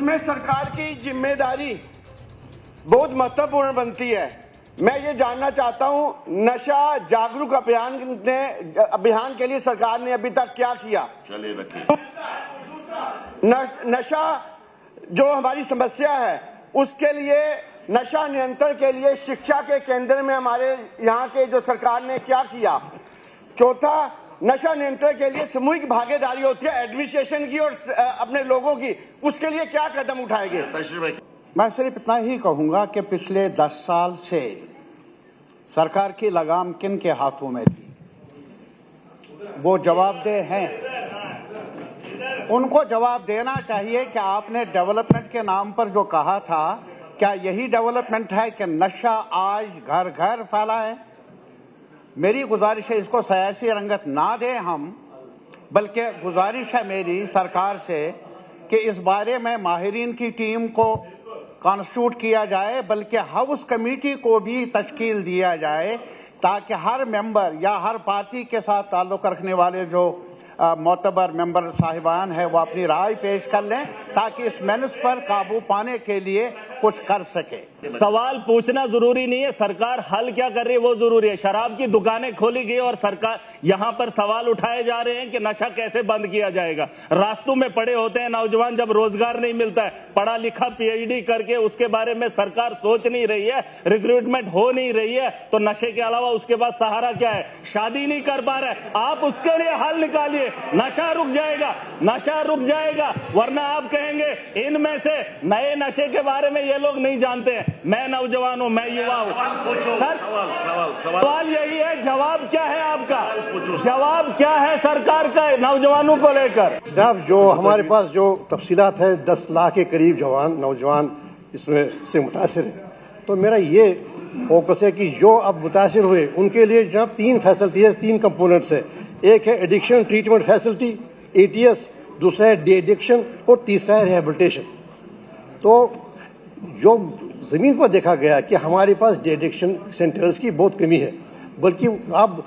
میں سرکار کی ذمہ داری بہت مہتوپورن بنتی ہے۔ میں یہ جاننا چاہتا ہوں نشہ جاگروک ابھیان کے لیے سرکار نے ابھی تک کیا کیا؟ نشہ جو ہماری سمسیا ہے اس کے لیے نشہ نینترن کے لیے شکشا کے کیندر میں ہمارے یہاں کے جو سرکار نے کیا کیا؟ چوتھا، نشہ نینترن کے لیے سموہک بھاگی داری ہوتی ہے ایڈمنسٹریشن کی اور اپنے لوگوں کی، اس کے لیے کیا قدم اٹھائے گے؟ میں صرف اتنا ہی کہوں گا کہ پچھلے 10 سال سے سرکار کی لگام کن کے ہاتھوں میں تھی؟ وہ جواب دہ ہیں، ان کو جواب دینا چاہیے کہ آپ نے ڈیولپمنٹ کے نام پر جو کہا تھا کیا یہی ڈیولپمنٹ ہے کہ نشہ آج گھر گھر پھیلا ہے؟ میری گزارش ہے اس کو سیاسی رنگت نہ دیں ہم، بلکہ گزارش ہے میری سرکار سے کہ اس بارے میں ماہرین کی ٹیم کو کانسٹیٹیوٹ کیا جائے، بلکہ ہاؤس کمیٹی کو بھی تشکیل دیا جائے تاکہ ہر ممبر یا ہر پارٹی کے ساتھ تعلق رکھنے والے جو معتبر ممبر صاحبان ہیں وہ اپنی رائے پیش کر لیں تاکہ اس مینس پر قابو پانے کے لیے کچھ کر سکے۔ سوال پوچھنا ضروری نہیں ہے، سرکار حل کیا کر رہی ہے وہ ضروری ہے۔ شراب کی دکانیں کھولی گئی اور سرکار یہاں پر سوال اٹھائے جا رہے ہیں کہ نشہ کیسے بند کیا جائے گا۔ راستوں میں پڑے ہوتے ہیں نوجوان، جب روزگار نہیں ملتا ہے، پڑھا لکھا پی ایچ ڈی کر کے اس کے بارے میں سرکار سوچ نہیں رہی ہے، ریکروٹمنٹ ہو نہیں رہی ہے، تو نشے کے علاوہ اس کے بعد سہارا کیا ہے؟ شادی نہیں کر پا رہا ہے۔ آپ اس کے لیے حل نکالیے، نشہ رک جائے گا، نشہ رک جائے گا، ورنہ آپ کہیں گے ان میں سے نئے نشے کے بارے میں یہ لوگ نہیں جانتے ہیں۔ میں نوجوان ہوں، میں یووا ہوں۔ سوال یہی ہے، جواب کیا ہے آپ کا؟ جواب کیا ہے سرکار کا نوجوانوں کو لے کر؟ جناب، جو ہمارے پاس جو تفصیلات ہیں 10 لاکھ کے قریب نوجوان اس میں سے متاثر ہیں، تو میرا یہ فوکس ہے کہ جو اب متاثر ہوئے ان کے لیے جناب 3 فیسلٹیز، 3 کمپوننٹس ہیں۔ ایک ہے ایڈکشن ٹریٹمنٹ فیسلٹی ATS، دوسرا ہے ڈی ایڈکشن اور تیسرا ہے ریہیبلیٹیشن۔ تو جو زمین پر دیکھا گیا کہ ہمارے پاس ڈی ایڈکشن سینٹرز کی بہت کمی ہے، بلکہ اب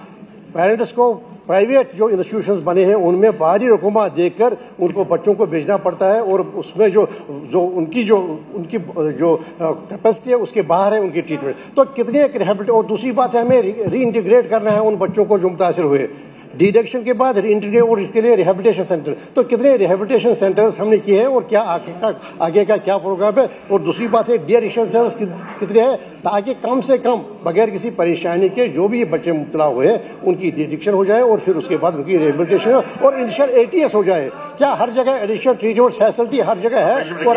پیرنٹس کو پرائیویٹ جو انسٹیٹیوشنز بنے ہیں ان میں باہری رقومات دے کر ان کو بچوں کو بھیجنا پڑتا ہے، اور اس میں جو ان کی کیپیسٹی ہے اس کے باہر ہے ان کی ٹریٹمنٹ۔ تو کتنے ریہیبلیٹ، اور دوسری بات ہے ہمیں ری انٹیگریٹ کرنا ہے ان بچوں کو جو متاثر ہوئے ڈی ایڈکشن کے بعد ری انٹیگریٹ، اور اس کے لیے ریہیبلیٹیشن سینٹر۔ تو کتنے ریہیبلیٹیشن سینٹرز ہم نے کیے ہیں اور کیا آگے کا کیا پروگرام ہے؟ اور دوسری بات ہے ڈی ایڈکشن سینٹرز کتنے ہیں تاکہ کم سے کم بغیر کسی پریشانی کے جو بھی بچے مبتلا ہوئے ہیں ان کی ڈی ایڈکشن ہو جائے اور پھر اس کے بعد ان کی ریہیبلیٹیشن اور انیشل ATS ہو جائے۔ کیا ہر جگہ ایڈکشن ٹریٹمنٹ فیسلٹی ہر جگہ ہے؟ اور